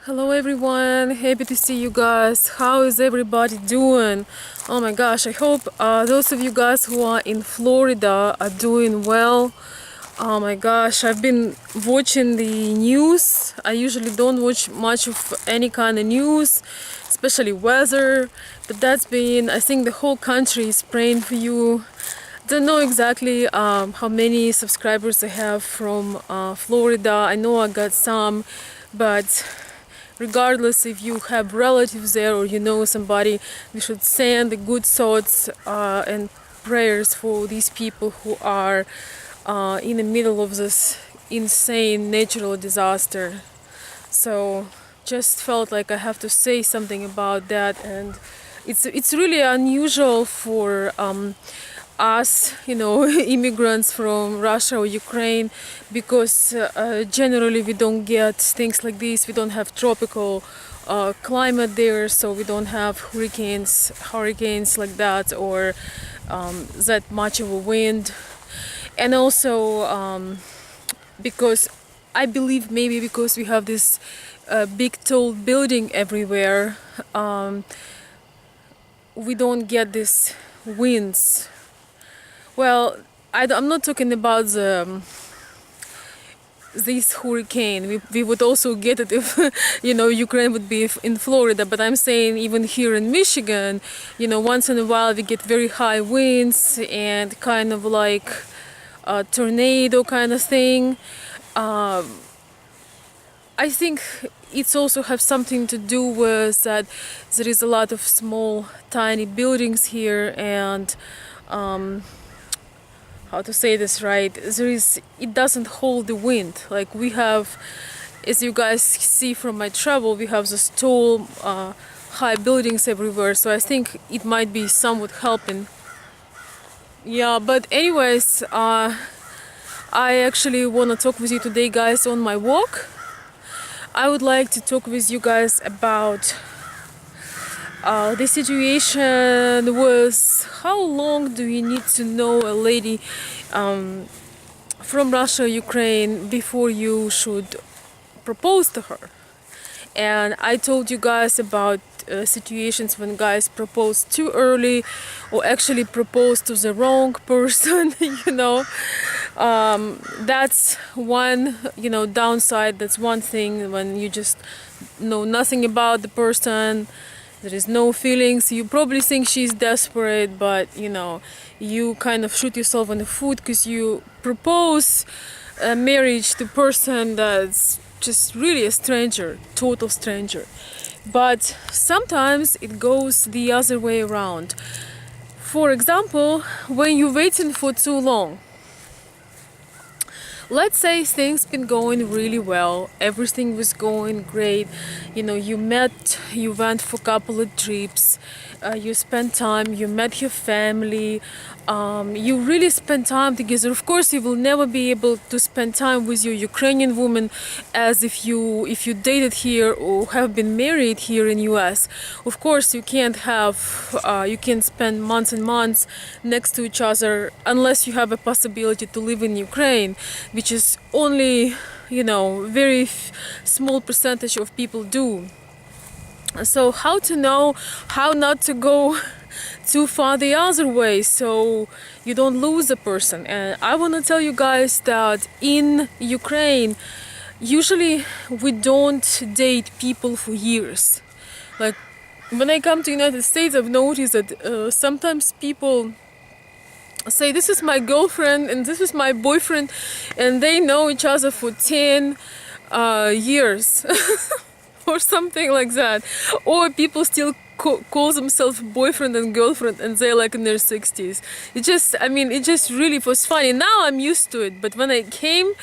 Hello everyone, happy to see you guys. How is everybody doing? Oh my gosh, I hope those of you guys who are in Florida are doing well. Oh my gosh, I've been watching the news. I usually don't watch much of any kind of news, especially weather, but that's been, I think the whole country is praying for you. Don't know exactly how many subscribers I have from Florida. I know I got some, but regardless if you have relatives there or you know somebody, we should send the good thoughts and prayers for these people who are in the middle of this insane natural disaster. So just felt like I have to say something about that, and it's really unusual for us, immigrants from Russia or Ukraine, because generally we don't get things like this. We don't have tropical climate there, so we don't have hurricanes like that, or that much of a wind. And also because I believe maybe because we have this big tall building everywhere, we don't get these winds. Well, I'm not talking about this hurricane. We would also get it if Ukraine would be in Florida, but I'm saying even here in Michigan, once in a while we get very high winds and kind of like a tornado kind of thing. I think it's also have something to do with that there is a lot of small tiny buildings here, and how to say this right, it doesn't hold the wind like we have. As you guys see from my travel, we have this tall high buildings everywhere, so I think it might be somewhat helping. Yeah, but anyways, I actually want to talk with you today, guys, on my walk. I would like to talk with you guys about the situation was how long do you need to know a lady from Russia, Ukraine, before you should propose to her. And I told you guys about situations when guys propose too early or actually propose to the wrong person. That's one downside. That's one thing when you just know nothing about the person. There is no feelings. You probably think she's desperate, but you kind of shoot yourself in the foot because you propose a marriage to a person that's just really a stranger, total stranger. But sometimes it goes the other way around. For example, when you're waiting for too long. Let's say things been going really well, everything was going great, you went for a couple of trips, you spent time, you met your family, you really spent time together. Of course you will never be able to spend time with your Ukrainian woman as if you dated here or have been married here in US. Of course you can't spend months and months next to each other unless you have a possibility to live in Ukraine, which is only very small percentage of people do. So how to know how not to go too far the other way so you don't lose a person? And I want to tell you guys that in Ukraine usually we don't date people for years. Like when I come to United States, I've noticed that sometimes people say this is my girlfriend and this is my boyfriend, and they know each other for 10 years or something like that. Or people still call themselves boyfriend and girlfriend and they're like in their 60s. It just really was funny. Now I'm used to it, but when I came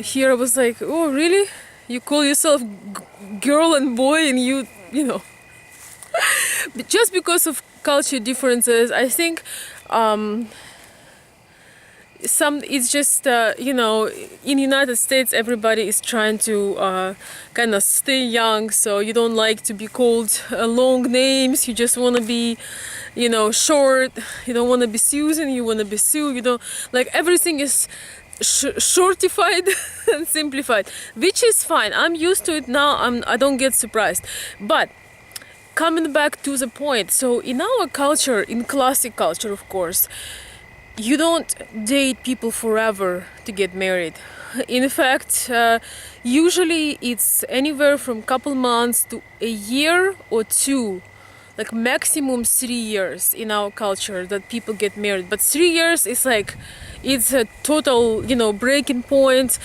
here I was like, oh really? You call yourself girl and boy, and you know but just because of culture differences, I think it's just in United States everybody is trying to kind of stay young, so you don't like to be called long names. You just want to be short. You don't want to be Susan, you want to be Sue. You don't like, everything is shortified and simplified, which is fine. I'm used to it now. I don't get surprised. But coming back to the point, so in our culture, in classic culture, of course, you don't date people forever to get married. In fact, usually it's anywhere from couple months to a year or two, like maximum 3 years in our culture that people get married. But 3 years is like, it's a total, breaking point.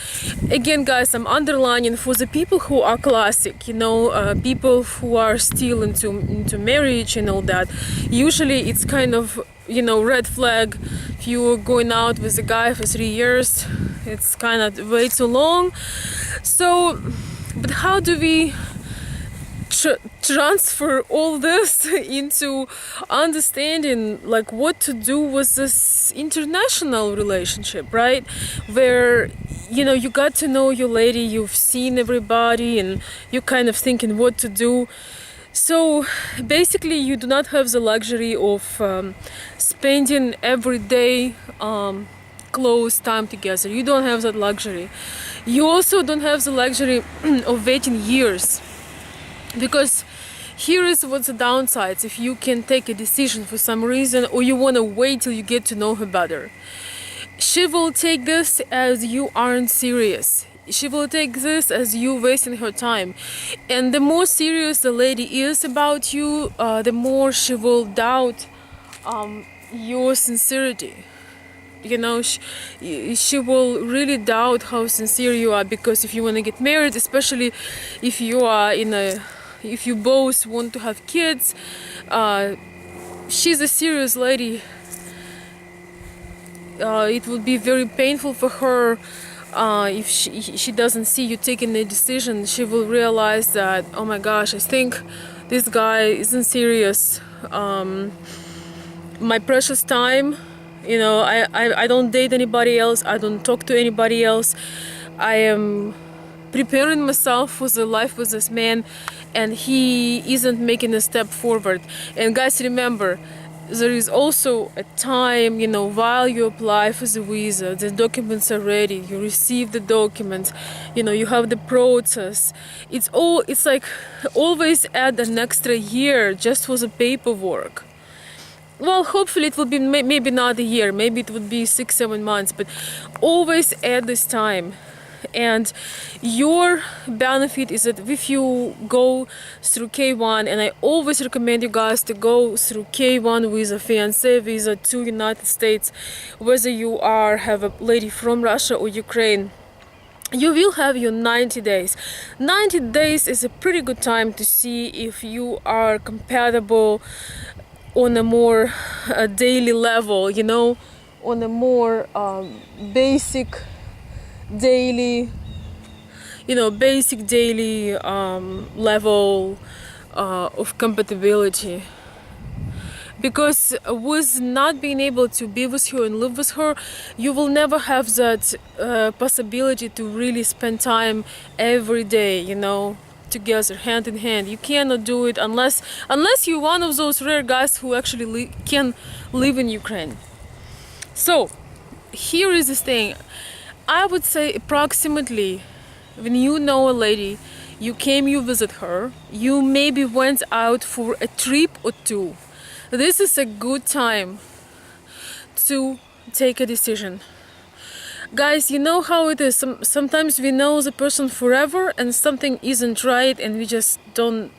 Again, guys, I'm underlining for the people who are classic, people who are still into marriage and all that. Usually it's kind of, red flag. If you're going out with a guy for 3 years, it's kind of way too long. So, but how do we transfer all this into understanding like what to do with this international relationship, right? Where you got to know your lady, you've seen everybody, and you're kind of thinking what to do. So basically you do not have the luxury of spending every day close time together. You don't have that luxury. You also don't have the luxury of waiting years, because here is what's the downsides if you can take a decision for some reason, or you want to wait till you get to know her better. She will take this as you aren't serious. She will take this as you wasting her time. And the more serious the lady is about you, the more she will doubt your sincerity. She will really doubt how sincere you are, because if you want to get married, especially if you are if you both want to have kids, she's a serious lady. It would be very painful for her if she doesn't see you taking a decision. She will realize that, oh my gosh, I think this guy isn't serious. My precious time, I don't date anybody else. I don't talk to anybody else. I am preparing myself for the life with this man, and he isn't making a step forward. And guys, remember, there is also a time, while you apply for the visa, the documents are ready, you receive the documents, you have the process. It's like always add an extra year just for the paperwork. Well, hopefully it will be maybe not a year, maybe it would be 6-7 months, but always add this time. And your benefit is that if you go through K1, and I always recommend you guys to go through K1 with a fiancé visa to United States, whether you have a lady from Russia or Ukraine, you will have your 90 days. 90 days is a pretty good time to see if you are compatible on a more daily level, on a more basic daily level of compatibility. Because with not being able to be with her and live with her, you will never have that possibility to really spend time every day, together, hand in hand. You cannot do it unless you're one of those rare guys who actually can live in Ukraine. So here is the thing. I would say approximately, when you know a lady, you visit her, you maybe went out for a trip or two. This is a good time to take a decision. Guys, you know how it is. Sometimes we know the person forever and something isn't right and we just don't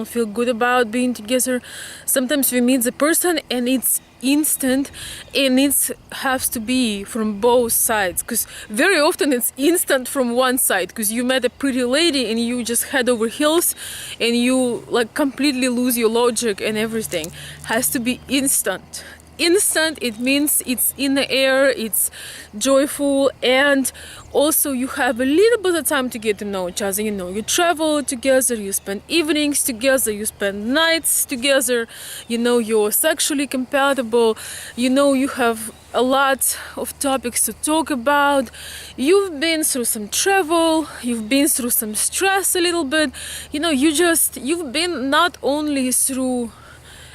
feel good about being together. Sometimes we meet the person and it's instant, and it has to be from both sides, because very often it's instant from one side, because you met a pretty lady and you just head over heels and you completely lose your logic and everything. Has to be instant. It means it's in the air, it's joyful, and also you have a little bit of time to get to know each other. You travel together, you spend evenings together, you spend nights together, you're sexually compatible, you have a lot of topics to talk about. You've been through some travel, you've been through some stress a little bit, you've been not only through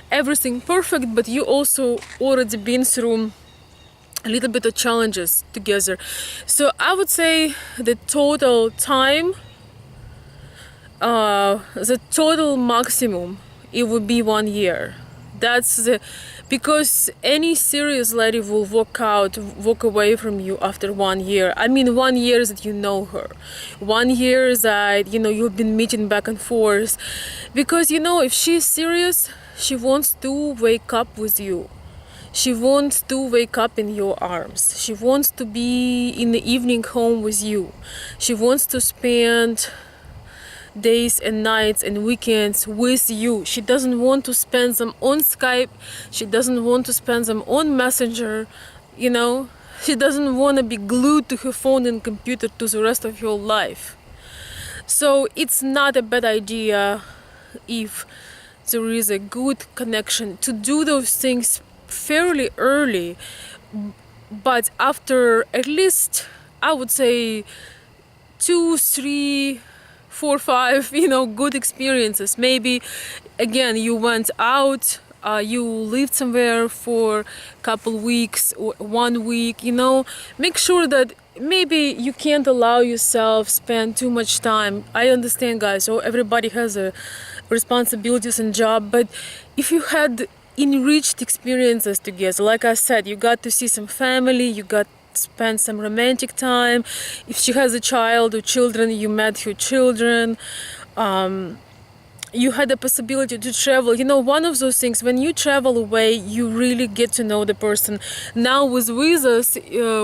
everything perfect, but you also already been through a little bit of challenges together. So I would say the total time, the total maximum, it would be 1 year. That's the, because any serious lady will walk away from you after 1 year. I mean, 1 year that you know her, 1 year that, you know, you've been meeting back and forth, because, you know, if she's serious, she wants to wake up with you. She wants to wake up in your arms. She wants to be in the evening home with you. She wants to spend days and nights and weekends with you. She doesn't want to spend them on Skype. She doesn't want to spend them on Messenger, you know. She doesn't want to be glued to her phone and computer to the rest of your life. So it's not a bad idea, if there is a good connection, to do those things fairly early, but after at least, I would say, 2, 3, 4, 5, you know, good experiences. Maybe again, you went out, you lived somewhere for a couple weeks or 1 week, you know. Make sure that maybe you can't allow yourself spend too much time. I understand, guys, so everybody has a responsibilities and job, but if you had enriched experiences together, like I said, you got to see some family, you got to spend some romantic time. If she has a child or children, you met her children. You had the possibility to travel. You know, one of those things, when you travel away, you really get to know the person. Now with visas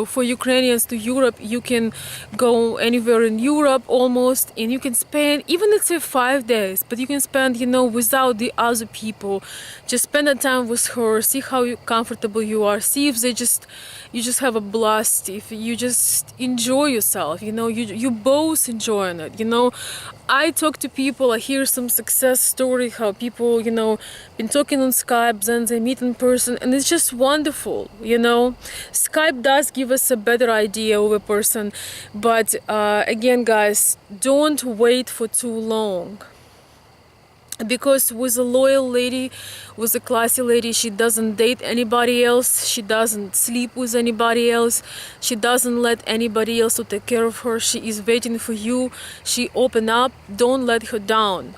for Ukrainians to Europe, you can go anywhere in Europe almost, and you can spend, even let's say 5 days, but you can spend, you know, without the other people. Just spend the time with her, see how comfortable you are, see if you just have a blast, if you just enjoy yourself, you know, you both enjoying it, you know. I talk to people, I hear some success story, how people, you know, been talking on Skype, then they meet in person, and it's just wonderful, you know. Skype does give us a better idea of a person, but again, guys, don't wait for too long. Because with a loyal lady, with a classy lady, she doesn't date anybody else, she doesn't sleep with anybody else, she doesn't let anybody else to take care of her. She is waiting for you. She open up. Don't let her down.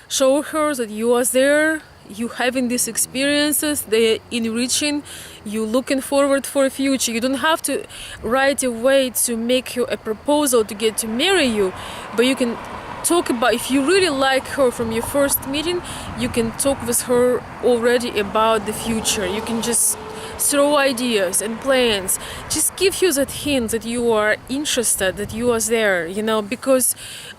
Show her that you are there, you having these experiences, they're enriching, you looking forward for a future. You don't have to right away to make her a proposal to get to marry you, but you can talk about, if you really like her from your first meeting, you can talk with her already about the future. You can just throw ideas and plans, just give you that hint that you are interested, that you are there, you know, because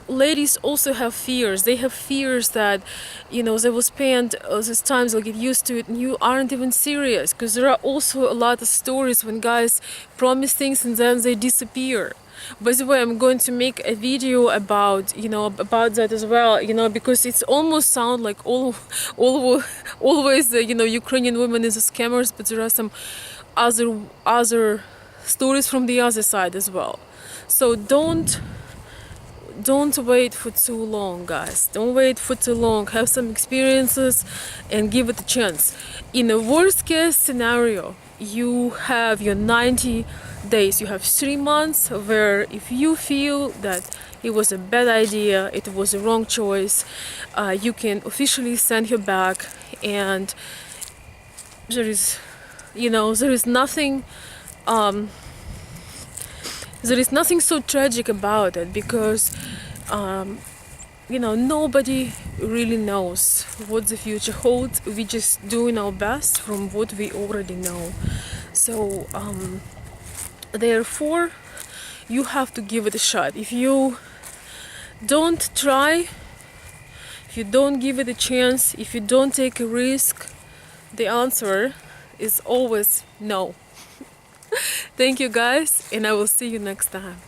ladies also have fears. They have fears that, you know, they will spend this time, they'll get used to it, and you aren't even serious, because there are also a lot of stories when guys promise things and then they disappear. By the way, I'm going to make a video about, you know, about that as well, you know, because it's almost sound like always the, you know, Ukrainian women is scammers, but there are some other stories from the other side as well. So don't wait for too long, guys. Don't wait for too long. Have some experiences and give it a chance. In a worst case scenario, you have your 90 days, you have 3 months where if you feel that it was a bad idea, it was a wrong choice, you can officially send her back, and there is, you know, there is nothing so tragic about it, because you know, nobody really knows what the future holds. We just doing our best from what we already know. So therefore, you have to give it a shot. If you don't try, if you don't give it a chance, if you don't take a risk, the answer is always no. Thank you, guys, and I will see you next time.